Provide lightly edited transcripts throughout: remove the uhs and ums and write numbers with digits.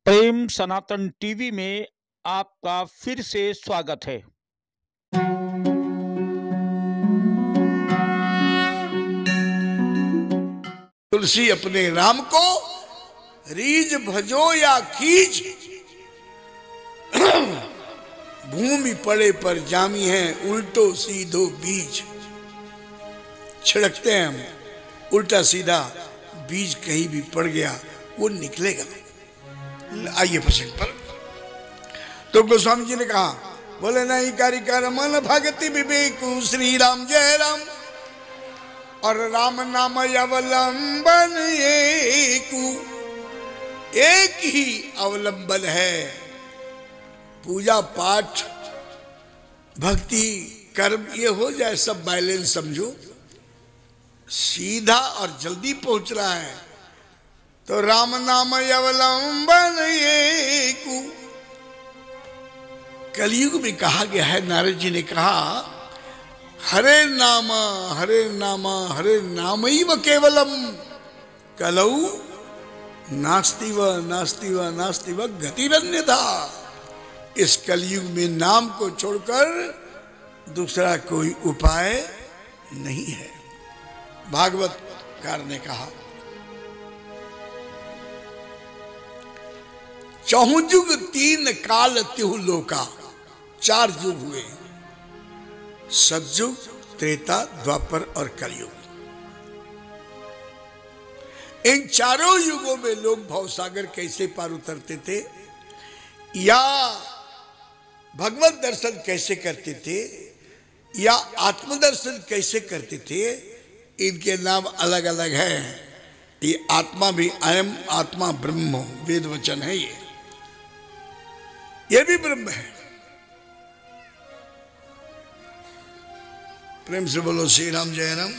प्रेम सनातन TV में आपका फिर से स्वागत है। तुलसी अपने राम को रीझ भजो या कीज, भूमि पड़े पर जामी है उल्टो सीधो बीज। छिड़कते हैं हम, उल्टा सीधा बीज कहीं भी पड़ गया वो निकलेगा। आइए प्रसंग पर। तो गोस्वामी जी ने कहा, बोले नहीं कारिकर मन भगति विवेकु श्री राम जय राम, और राम नाम अवलंबन एक ही अवलंबन है। पूजा पाठ भक्ति कर्म ये हो जाए सब बैलेंस समझो, सीधा और जल्दी पहुंच रहा है तो राम नाम अवलंबन एक। कलयुग में कहा गया है, नारद जी ने कहा, हरे नाम हरे नाम हरे नामैव केवलम कलौ नास्ति व नास्ति व नास्ति व गतिरन्यथा। इस कलयुग में नाम को छोड़कर दूसरा कोई उपाय नहीं है। भागवतकार ने कहा, चहु जुग तीन काल तिहु लोका, चार युग हुए, सतयुग, त्रेता, द्वापर और कलयुग। इन चारों युगों में लोग भवसागर कैसे पार उतरते थे या भगवत दर्शन कैसे करते थे या आत्मदर्शन कैसे करते थे, इनके नाम अलग अलग हैं। ये आत्मा भी अयम आत्मा ब्रह्म वेद वचन है, ये भी ब्रह्म है। प्रेम से बोलो श्री राम जय राम।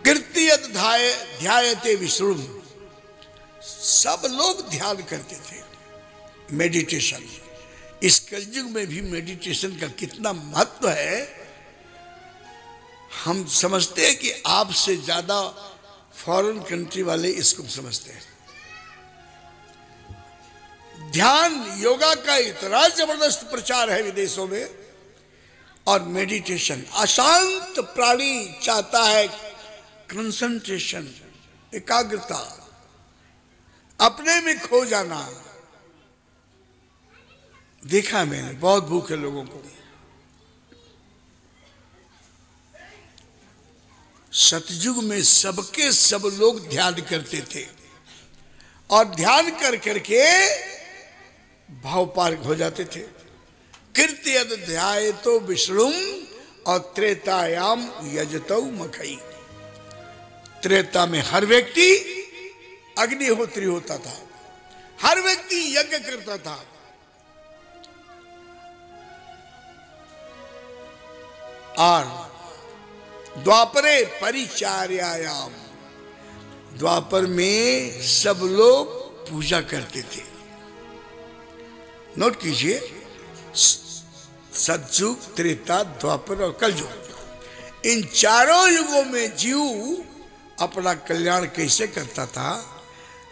कीर्तियत ध्यायते विष्णु, सब लोग ध्यान करते थे, मेडिटेशन। इस कलयुग में भी मेडिटेशन का कितना महत्व है हम समझते हैं कि आपसे ज्यादा फॉरेन कंट्री वाले इसको समझते हैं। ध्यान योगा का इतना जबरदस्त प्रचार है विदेशों में, और मेडिटेशन अशांत प्राणी चाहता है कंसंट्रेशन, एकाग्रता, अपने में खो जाना। देखा मैंने बहुत भूखे लोगों को। सतयुग में सबके सब लोग ध्यान करते थे और ध्यान कर करके भाव पार हो जाते थे। कीर्ति ध्याय तो विष्णु और त्रेतायाम यजतौ मखई। त्रेता में हर व्यक्ति अग्निहोत्री होता था, हर व्यक्ति यज्ञ करता था। और द्वापरे परिचार्यायाम, द्वापर में सब लोग पूजा करते थे। नोट कीजिए, सतयुग, त्रेता, द्वापर और कलयुग, इन चारों युगों में जीव अपना कल्याण कैसे करता था,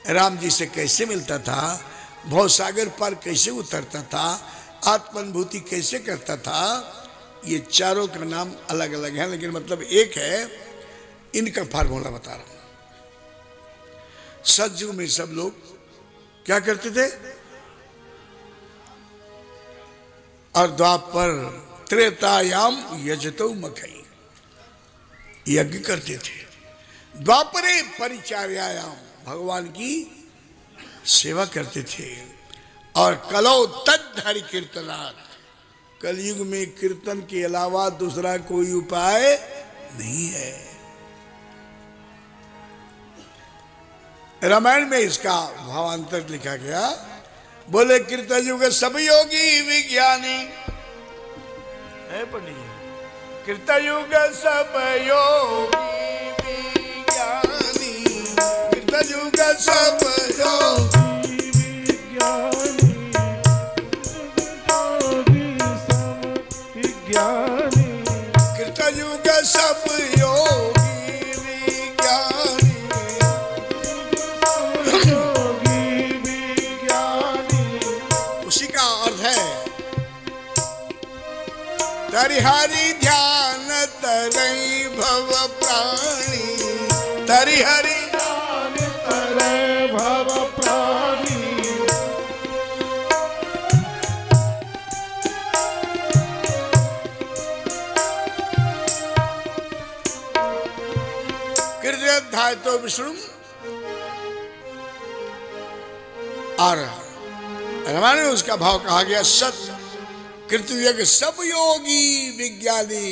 राम जी से कैसे मिलता था, भवसागर पार कैसे उतरता था, आत्मानुभूति कैसे करता था। ये चारों का नाम अलग अलग है, लेकिन मतलब एक है। इनका फार्मूला बता रहा हूं। सतयुग में सब लोग क्या करते थे, और द्वापर त्रेतायाम यजतो मखई, यज्ञ करते थे। द्वापरे परिचार्यायाम, भगवान की सेवा करते थे। और कलौ तद हरि कीर्तनात्, कलयुग में कीर्तन के अलावा दूसरा कोई उपाय नहीं है। रामायण में इसका भावांतर लिखा गया, बोले कीर्तन युग सब योगी विज्ञानी है पंडित जी, कीर्तन युग सब योगी विज्ञानी, कीर्तन युग सब योगी विज्ञानी, विज्ञानी, कृतयुग सब योगी विज्ञानी, योगी विज्ञानी। उसी का अर्थ है तरिहरि ध्यान तरई भव प्राणी, तरिहरि ध्यान तरै भव प्राणी। कृतध्याय तो विष्णु। और रामायण में उसका भाव कहा गया सत कृतयुग सब योगी विज्ञानी।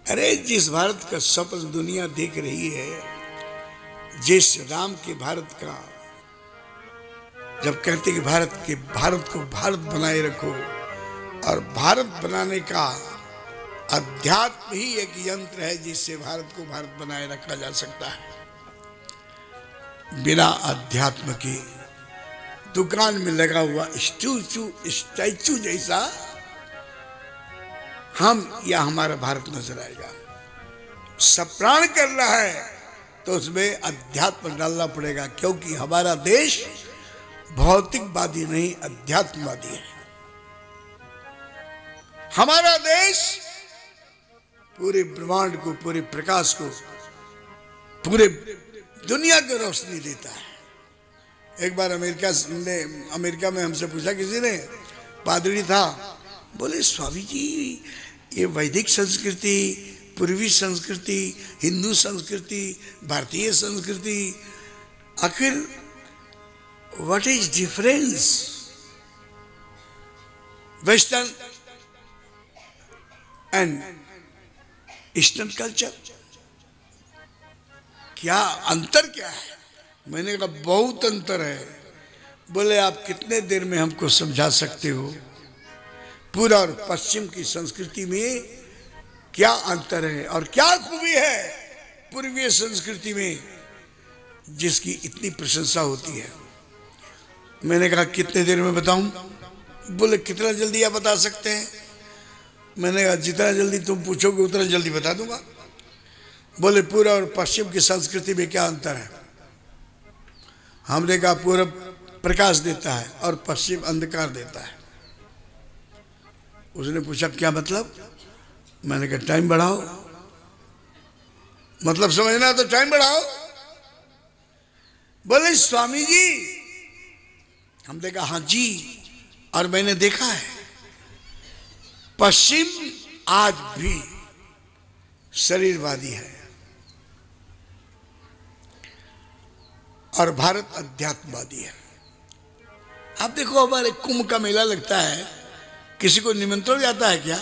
अरे जिस भारत का सपन दुनिया देख रही है, जिस राम के भारत का जब कहते कि भारत को भारत बनाए रखो, और भारत बनाने का अध्यात्म ही एक यंत्र है जिससे भारत को भारत बनाए रखा जा सकता है। बिना अध्यात्म के दुकान में लगा हुआ स्टैचू जैसा हम या हमारा भारत नजर आएगा। सब प्राण कर रहा है तो उसमें अध्यात्म डालना पड़ेगा, क्योंकि हमारा देश भौतिकवादी नहीं अध्यात्मवादी है। हमारा देश पूरे ब्रह्मांड को, पूरे प्रकाश को, पूरे दुनिया को रोशनी देता है। एक बार अमेरिका में हमसे पूछा किसी ने, पादरी था, बोले स्वामी जी ये वैदिक संस्कृति, पूर्वी संस्कृति, हिंदू संस्कृति, भारतीय संस्कृति, आखिर what is difference western and eastern culture, क्या अंतर क्या है? मैंने कहा बहुत अंतर है। बोले आप कितने देर में हमको समझा सकते हो पूरा और पश्चिम की संस्कृति में क्या अंतर है और क्या खूबी है पूर्वीय संस्कृति में जिसकी इतनी प्रशंसा होती है। मैंने कहा कितने देर में बताऊं? बोले कितना जल्दी आप बता सकते हैं? मैंने कहा जितना जल्दी तुम पूछोगे उतना जल्दी बता दूंगा। बोले पूरा और पश्चिम की संस्कृति में क्या अंतर है? हमने कहा पूरब प्रकाश देता है और पश्चिम अंधकार देता है। उसने पूछा क्या मतलब? मैंने कहा टाइम बढ़ाओ, मतलब समझना तो टाइम बढ़ाओ। बोले स्वामी जी, हमने कहा हाँ जी, और मैंने देखा है पश्चिम आज भी शरीरवादी है और भारत अध्यात्मवादी है। आप देखो हमारे कुंभ का मेला लगता है, किसी को निमंत्रण जाता है क्या?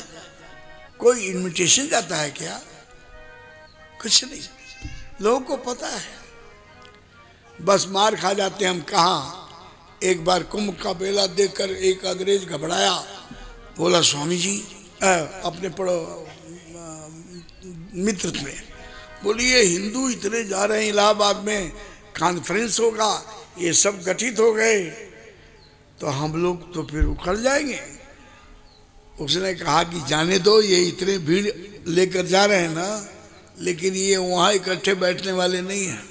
कोई इनविटेशन जाता है क्या? कुछ नहीं। लोगों को पता है, बस मार खा जाते हम। कहाँ एक बार कुंभ का मेला देखकर एक अंग्रेज घबराया, बोला स्वामी जी अपने पढ़ो मित्र में, बोलिए हिंदू इतने जा रहे हैं इलाहाबाद में, कॉन्फ्रेंस होगा, ये सब गठित हो गए तो हम लोग तो फिर उखड़ जाएंगे। उसने कहा कि जाने दो, ये इतने भीड़ लेकर जा रहे हैं ना, लेकिन ये वहाँ इकट्ठे बैठने वाले नहीं हैं,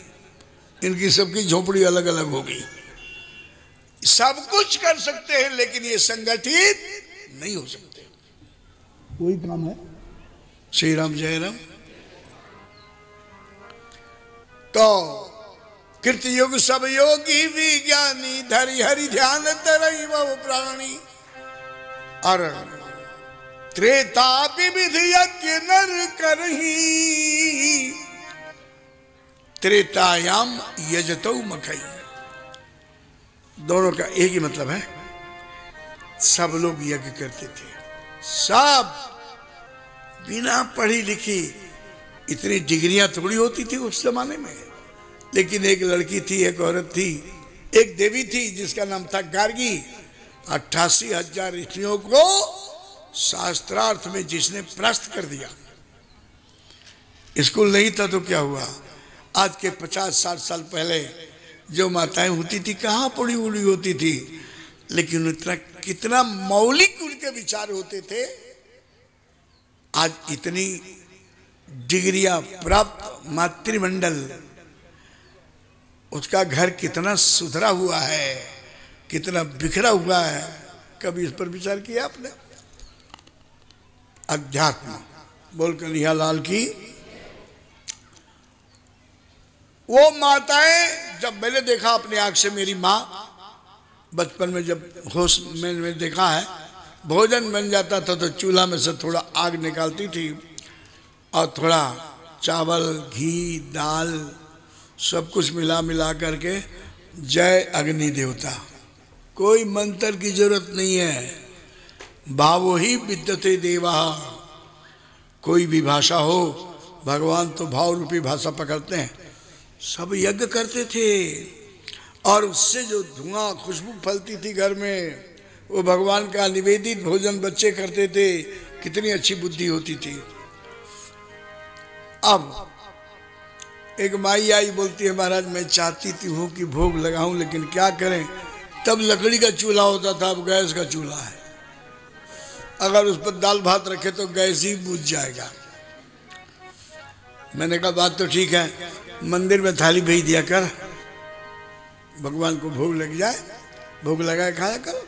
इनकी सबकी झोपड़ी अलग अलग होगी। सब कुछ कर सकते हैं लेकिन ये संगठित नहीं हो सकते। वही काम है। श्री राम जय राम। तो कृतयुग सब योगी विज्ञानी, धरि हरि ध्यान तरई भव प्राणी। और त्रेता विविध यज्ञ नर करही, त्रेतायाम यजतौ मखई। दोनों का एक ही मतलब है, सब लोग यज्ञ करते थे, सब बिना पढ़ी लिखी। इतनी डिग्रियां थोड़ी होती थी उस जमाने में। लेकिन एक लड़की थी, एक औरत थी, एक देवी थी जिसका नाम था गार्गी। 88,000 ऋषियों को शास्त्रार्थ में जिसने परास्त कर दिया। स्कूल नहीं था तो क्या हुआ? आज के 50-60 साल पहले जो माताएं होती थी कहाँ पढ़ी उड़ी होती थी, लेकिन इतना कितना मौलिक उनके विचार होते थे आज इतनी डिग्रियां प्राप्त मातृमंडल, उसका घर कितना सुधरा हुआ है, कितना बिखरा हुआ है, कभी इस पर विचार किया आपने? अध्यात्म बोल कन्हैया लाल की। वो माताएं, जब मैंने देखा अपनी आंख से, मेरी माँ बचपन में जब होश में देखा है, भोजन बन जाता था तो चूल्हा में से थोड़ा आग निकालती थी और थोड़ा चावल, घी, दाल सब कुछ मिला करके, जय अग्नि देवता, कोई मंत्र की जरूरत नहीं है, भावो ही विद्यते देवा। कोई भी भाषा हो, भगवान तो भाव रूपी भाषा पकड़ते हैं। सब यज्ञ करते थे और उससे जो धुआं खुशबू फैलती थी घर में, वो भगवान का निवेदित भोजन बच्चे करते थे। कितनी अच्छी बुद्धि होती थी। अब एक माई आई, बोलती है महाराज मैं चाहती थी हूँ कि भोग लगाऊं, लेकिन क्या करें, तब लकड़ी का चूल्हा होता था, अब गैस का चूल्हा है। अगर उस पर दाल भात रखे तो गैस ही बुझ जाएगा। मैंने कहा बात तो ठीक है, मंदिर में थाली भेज दिया कर, भगवान को भोग लग जाए, भोग लगाए खाया करो।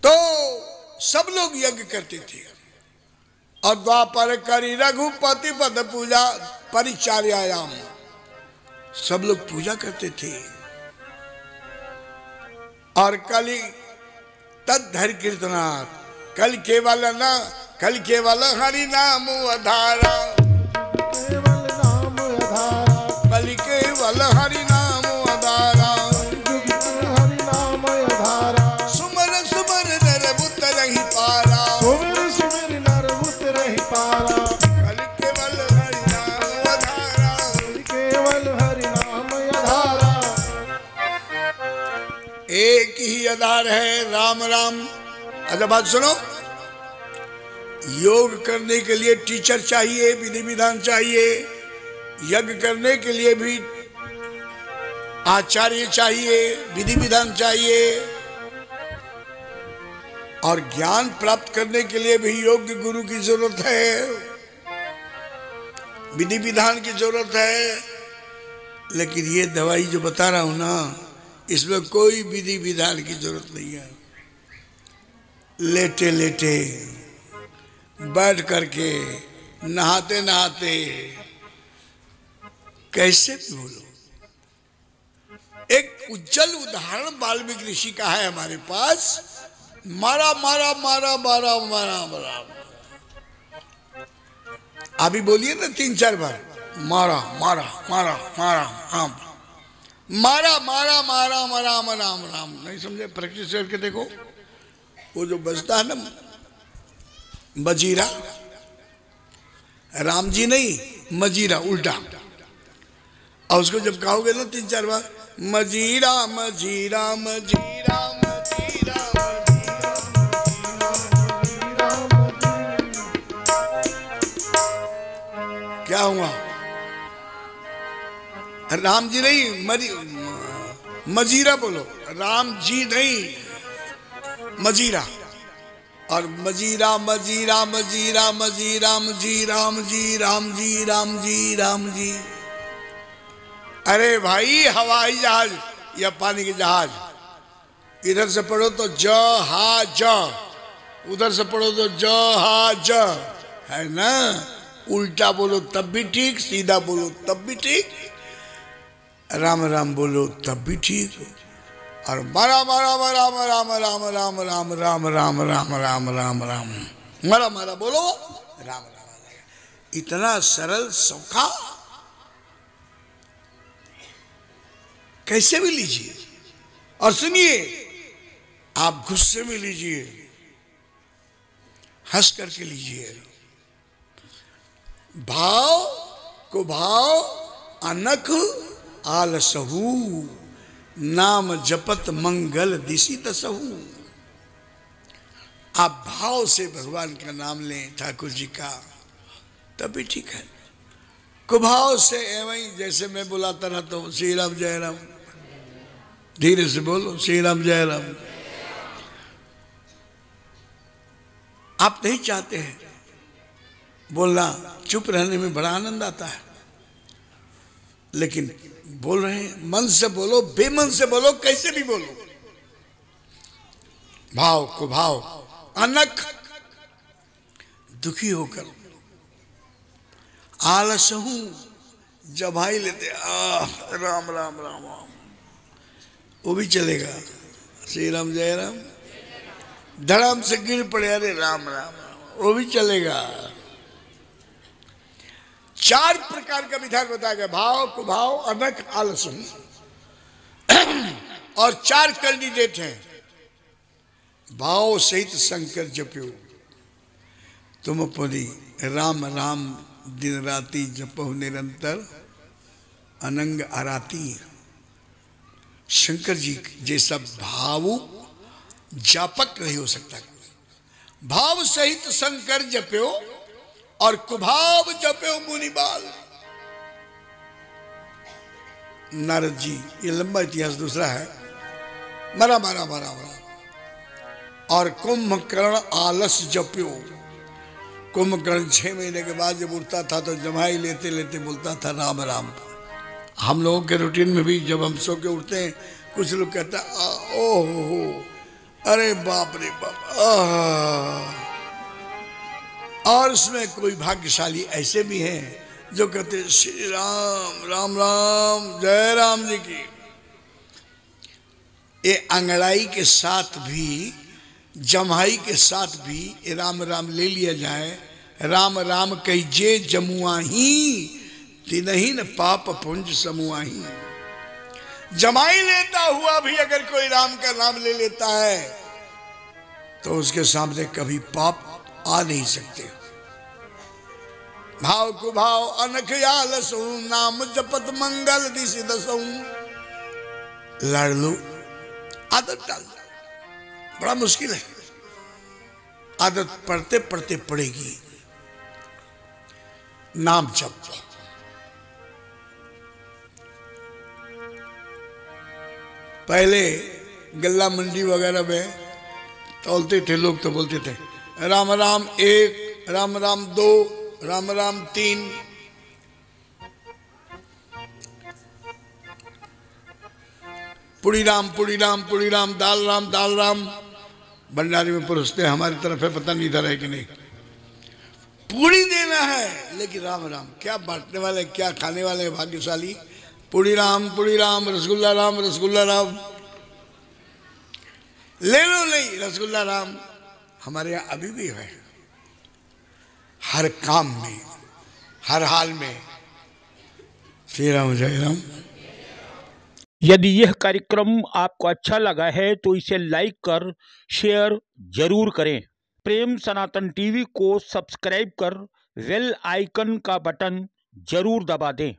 तो सब लोग यज्ञ करते थे और द्वापर करी रघुपति पद पूजा परिचार्यायाम, सब लोग पूजा करते थे। और कली तद्धर कीर्तनाथ, कल केवल न कल केवल हरि नाम आधारा, केवल नाम आधारा, कल केवल हरि नाम आधारा, हरि नाम आधारा, सुमर सुमर नर बुत रही पारा, सुमिर सुमिर नर बुत रहि पारा, कल केवल हरि नाम आधारा। केवल हरि नाम आधारा। एक ही आधार है, राम राम। अच्छा बात सुनो, योग करने के लिए टीचर चाहिए, विधि विधान चाहिए, यज्ञ करने के लिए भी आचार्य चाहिए, विधि विधान चाहिए, और ज्ञान प्राप्त करने के लिए भी योग्य गुरु की जरूरत है, विधि विधान की जरूरत है। लेकिन ये दवाई जो बता रहा हूं ना, इसमें कोई विधि विधान की जरूरत नहीं है। लेटे लेटे बैठ करके, नहाते नहाते, कैसे भी बोलो। एक उज्जवल उदाहरण वाल्मीकि ऋषि का है हमारे पास। मारा मारा मारा मारा मारा मारा, अभी बोलिए ना 3-4 बार, मारा मारा मारा मारा, हाँ, मारा मारा मारा मारा राम राम राम। नहीं समझे? प्रैक्टिस करके देखो। वो जो बजता है ना मजीरा, राम जी नहीं, मजीरा उल्टा, और उसको जब कहोगे ना 3-4 बार, मजीरा मजीरा मजीरा मजीरा क्या हुआ? राम जी नहीं, मजीरा बोलो, राम जी नहीं, मजीरा। और मजीरा मजीरा मजीरा मजीरा मजी राम जी राम जी राम जी राम जी। अरे भाई, हवाई जहाज या पानी के जहाज, इधर से पढ़ो तो ज हा ज, उधर से पढ़ो तो ज हा ज, है ना? उल्टा बोलो तब भी ठीक, सीधा बोलो तब भी ठीक, राम राम बोलो तब भी ठीक, और मारा मारा मारा मारा राम राम राम राम राम राम राम राम राम, मारा मारा बोलो राम राम। इतना सरल सौखा कैसे भी लीजिए। और सुनिए, आप गुस्से में लीजिए, हंस करके लीजिए। भाव को भाव अनख आलसहू, नाम जपत मंगल दिशी तसहू। आप भाव से भगवान का नाम लें, ठाकुर जी का, तभी ठीक है। कुभाव से एवं जैसे मैं बुलाता रहता हूँ, श्री राम जय राम, धीरे से बोलो श्री राम जय राम। आप नहीं चाहते हैं बोलना, चुप रहने में बड़ा आनंद आता है, लेकिन बोल रहे हैं। मन से बोलो, बेमन से बोलो, कैसे भी बोलो, भाव को भाव, अनख दुखी होकर आलस हूं जमाई लेते, राम राम राम राम, वो भी चलेगा। श्री राम जय राम, धड़ाम से गिर पड़े, अरे राम राम राम, वो भी चलेगा। 4 प्रकार का विधान बताया गया, भाव कुभाव, अनक, आलस। और 4 कैंडिडेट हैं। भाव सहित शंकर जप्यो, तुम पुरी राम राम दिन राती जपो निरंतर, अनंग आराती। शंकर जी जैसा भावुक जापक नहीं हो सकता। भाव सहित शंकर जप्यो और कुभाव जप्यो मुनिबाल। नारद जी, ये लंबा इतिहास दूसरा है, मरा मरा मरा मरा। और कुंभकर्ण आलस जप्यो। कुंभकर्ण 6 महीने के बाद जब उठता था तो जमाई लेते लेते बोलता था राम राम। हम लोगों के रूटीन में भी जब हम सो के उठते हैं, कुछ लोग कहते हैं ओहो, अरे बाप रे बाप। और उसमें कोई भाग्यशाली ऐसे भी हैं जो कहते हैं श्री राम राम राम, जय राम जी की। ये अंगड़ाई के साथ भी, जमाई के साथ भी राम राम ले लिया जाए। राम राम कहिजे जमुआही, तिनहि न पाप पुंज समूआही। जमाई लेता हुआ भी अगर कोई राम का नाम ले लेता है तो उसके सामने कभी पाप आ नहीं सकते। भाव कुभाव अनख आलसु, नाम जपत मंगल दिशि दसऊ। लड़ लो, आदत डाल दो, बड़ा मुश्किल है, आदत पढ़ते पढ़ते पड़ेगी। नाम जप, पहले गल्ला मंडी वगैरह में तोलते थे लोग, तो बोलते थे राम राम 1, राम राम 2, राम राम 3। पुड़ी राम पुड़ी राम पुड़ी राम, दाल राम दाल राम। भंडारी में परोसते, हमारी तरफ है, पता नहीं इधर है कि नहीं। पूरी देना है, लेकिन राम राम। क्या बांटने वाले, क्या खाने वाले भाग्यशाली। पुड़ी राम रसगुल्ला राम। ले लो, नहीं रसगुल्ला राम। हमारे यहाँ अभी भी है, हर काम में, हर हाल में श्री राम जय राम। यदि यह कार्यक्रम आपको अच्छा लगा है तो इसे लाइक कर शेयर जरूर करें। प्रेम सनातन टीवी को सब्सक्राइब कर बेल आइकन का बटन जरूर दबा दें।